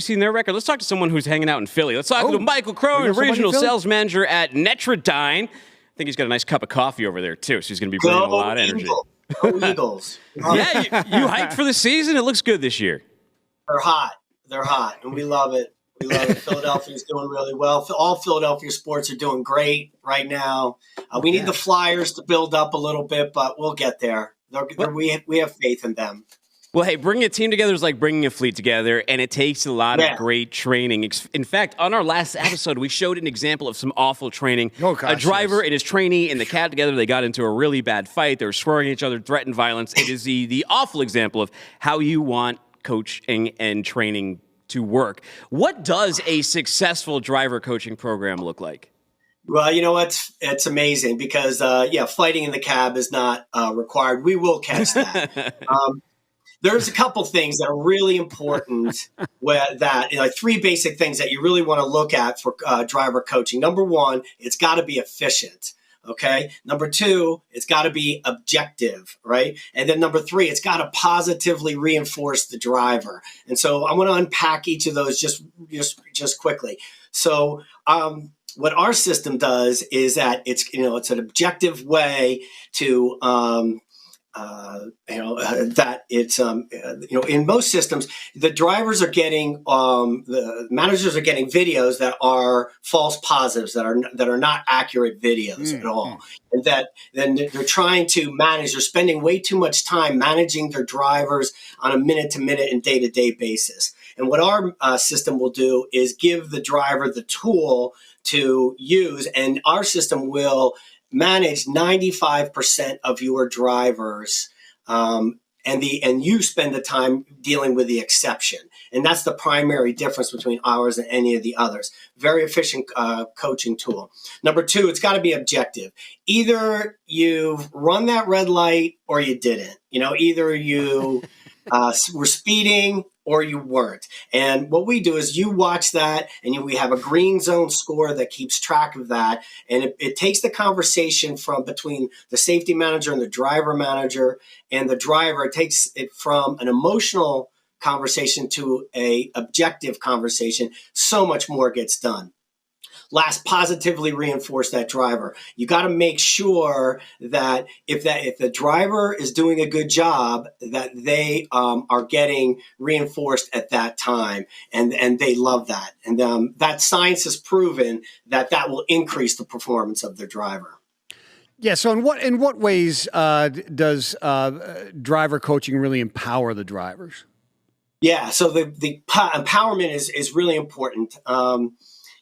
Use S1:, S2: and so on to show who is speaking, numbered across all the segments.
S1: seen their record? Let's talk to someone who's hanging out in Philly. Let's talk to Michael Krohn,
S2: got somebody in
S1: regional
S2: Philly?
S1: sales manager at Netradyne. I think he's got a nice cup of coffee over there, too, so he's going to be bringing a lot of energy.
S3: Go Eagles.
S1: Yeah, you hyped for the season? It looks good this year.
S3: They're hot. They're hot, and we love it. We love it. Philadelphia's doing really well. All Philadelphia sports are doing great right now. We need the Flyers to build up a little bit, but we'll get there. We have faith in them.
S1: Well, hey, bringing a team together is like bringing a fleet together, and it takes a lot of great training. In fact, on our last episode, we showed an example of some awful training. A driver and his trainee and the cab together, they got into a really bad fight. They were swearing at each other, threatened violence. It is the awful example of how you want coaching and training to work. What does a successful driver coaching program look like?
S3: Well, you know what? It's amazing because, fighting in the cab is not required. We will catch that. There's a couple things that are really important three basic things that you really want to look at for driver coaching. Number one, it's got to be efficient. Okay. Number two, it's got to be objective, right? And then number three, it's got to positively reinforce the driver. And so I want to unpack each of those just quickly. So, what our system does is that it's an objective way to, in most systems, the drivers are getting, the managers are getting videos that are false positives, that are not accurate videos at all. And that then they're trying to manage, they're spending way too much time managing their drivers on a minute to minute and day to day basis. And what our system will do is give the driver the tool to use, and our system will manage 95% of your drivers, and you spend the time dealing with the exception. And that's the primary difference between ours and any of the others. Very efficient coaching tool. Number two, it's got to be objective. Either you've run that red light or you didn't. Either you were speeding or you weren't. And what we do is you watch that, and we have a green zone score that keeps track of that. And it takes the conversation from between the safety manager and the driver manager and the driver. It takes it from an emotional conversation to a objective conversation. So much more gets done. Last, positively reinforce that driver. You got to make sure that if the driver is doing a good job, that they are getting reinforced at that time, and they love that. And that science has proven that will increase the performance of their driver.
S2: Yeah. So in what ways does driver coaching really empower the drivers? Yeah.
S3: So the empowerment is really important.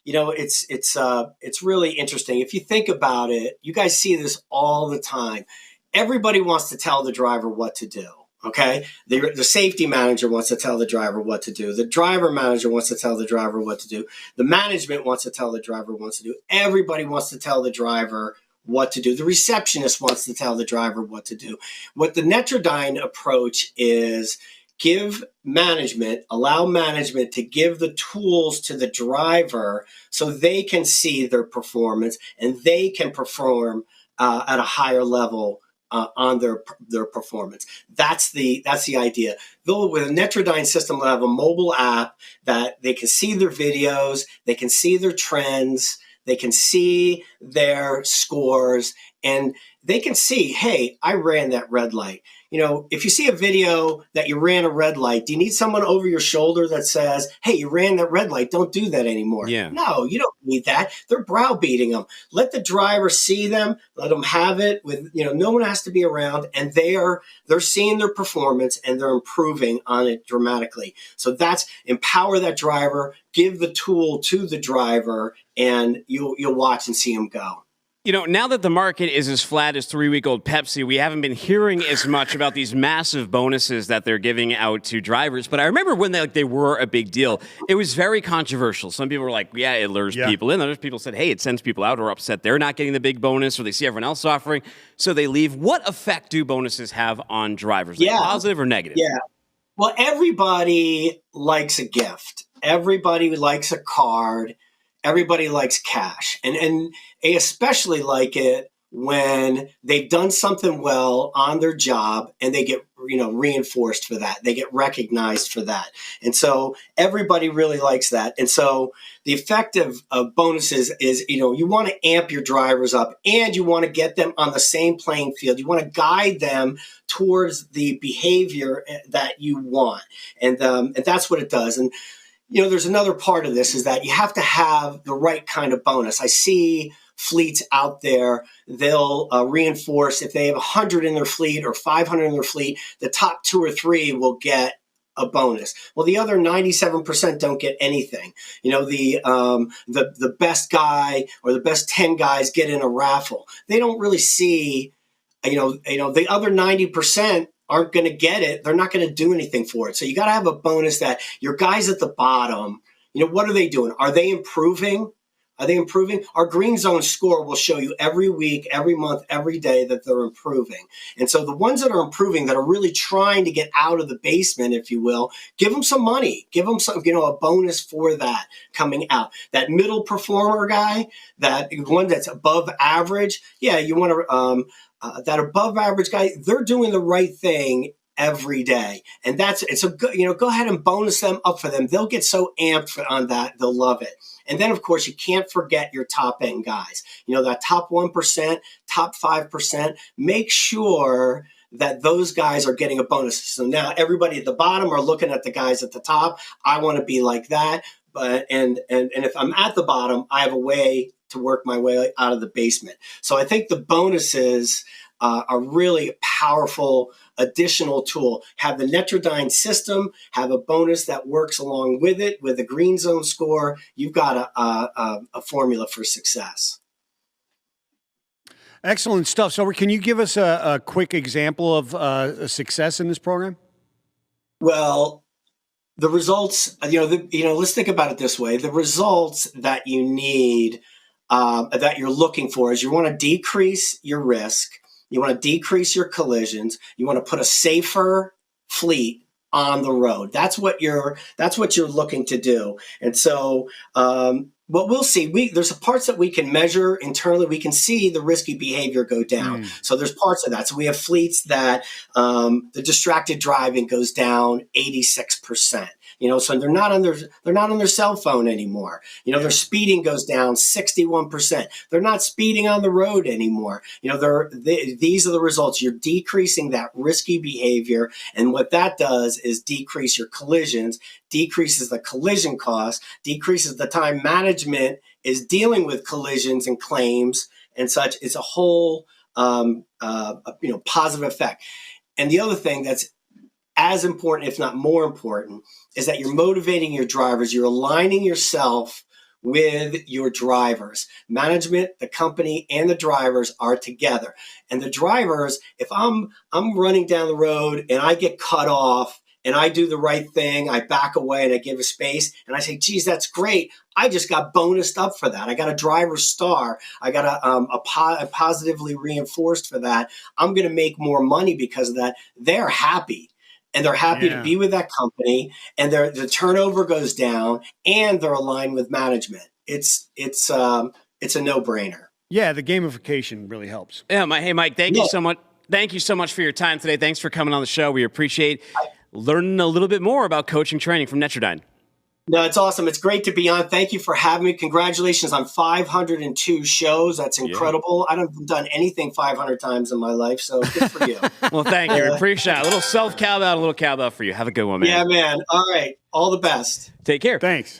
S3: It's really interesting. If you think about it, you guys see this all the time. Everybody wants to tell the driver what to do. Okay. The safety manager wants to tell the driver what to do. The driver manager wants to tell the driver what to do. The management wants to tell the driver what to do. Everybody wants to tell the driver what to do. The receptionist wants to tell the driver what to do. What the Netradyne approach is, allow management to give the tools to the driver so they can see their performance and they can perform at a higher level on their performance. That's the idea. Though with a Netradyne system, they'll have a mobile app that they can see their videos, they can see their trends, they can see their scores, and they can see, hey, I ran that red light. If you see a video that you ran a red light, do you need someone over your shoulder that says, hey, you ran that red light, don't do that anymore?
S1: Yeah.
S3: No, you don't need that. They're browbeating them. Let the driver see them, let them have it with, no one has to be around, and they're seeing their performance and they're improving on it dramatically. So that's empower that driver, give the tool to the driver, and you'll watch and see them go.
S1: Now that the market is as flat as 3-week-old Pepsi, we haven't been hearing as much about these massive bonuses that they're giving out to drivers. But I remember when they were a big deal, it was very controversial. Some people were like, yeah, it lures people in. Other people said, hey, it sends people out who are upset they're not getting the big bonus, or they see everyone else offering, so they leave. What effect do bonuses have on drivers? Positive or negative? Yeah.
S3: Well, everybody likes a gift. Everybody likes a card. Everybody likes cash, and they especially like it when they've done something well on their job and they get, reinforced for that. They get recognized for that. And so everybody really likes that. And so the effect of bonuses is, you want to amp your drivers up and you want to get them on the same playing field. You want to guide them towards the behavior that you want. And that's what it does. And, there's another part of this is that you have to have the right kind of bonus. I see fleets out there, they'll reinforce if they have 100 in their fleet or 500 in their fleet, the top 2 or 3 will get a bonus. Well, the other 97% don't get anything. The best guy or the best 10 guys get in a raffle. They don't really see, the other 90% aren't going to get it. They're not going to do anything for it. So you got to have a bonus that your guys at the bottom, what are they doing? Are they improving? Our green zone score will show you every week, every month, every day that they're improving. And so the ones that are improving, that are really trying to get out of the basement, if you will, give them some money, give them some, a bonus for that coming out. That middle performer guy, that one that's above average. Yeah, you want to, that above average guy, they're doing the right thing every day. And it's a good, go ahead and bonus them up for them. They'll get so amped on that. They'll love it. And then, of course, you can't forget your top end guys. That top 1%, top 5%, make sure that those guys are getting a bonus. So now everybody at the bottom are looking at the guys at the top. I want to be like that. But and if I'm at the bottom, I have a way to work my way out of the basement. So I think the bonuses are really a powerful additional tool. Have the Netradyne system, have a bonus that works along with it, with a green zone score. You've got a formula for success.
S2: Excellent stuff. So can you give us a quick example of a success in this program?
S3: Well, the results, let's think about it this way. The results that you need, that you're looking for, is you want to decrease your risk. You want to decrease your collisions. You want to put a safer fleet on the road. That's what you're looking to do. And so, what we'll see, there's parts that we can measure internally. We can see the risky behavior go down. So there's parts of that. So we have fleets that the distracted driving goes down 86%. So they're not on their cell phone anymore. Their speeding goes down 61%. They're not speeding on the road anymore. These are the results. You're decreasing that risky behavior, and what that does is decrease your collisions, decreases the collision cost, decreases the time management is dealing with collisions and claims and such. It's a whole positive effect. And the other thing that's as important, if not more important, is that you're motivating your drivers. You're aligning yourself with your drivers. Management, the company, and the drivers are together. And the drivers, if I'm running down the road and I get cut off and I do the right thing, I back away and I give a space and I say, geez, that's great. I just got bonused up for that. I got a driver star. I got a positively reinforced for that. I'm going to make more money because of that. They're happy. And they're happy to be with that company, and the turnover goes down, and they're aligned with management. It's a no-brainer.
S2: Yeah, the gamification really helps.
S1: Yeah, Mike, thank you so much. Thank you so much for your time today. Thanks for coming on the show. We appreciate learning a little bit more about coaching training from Netradyne.
S3: No, it's awesome. It's great to be on. Thank you for having me. Congratulations on 502 shows. That's incredible. I haven't done anything 500 times in my life, so good for you.
S1: Well, thank you. Appreciate it. A little self-cowbell, a little cowbell for you. Have a good one, man.
S3: Yeah, man. All right. All the best.
S1: Take care.
S2: Thanks.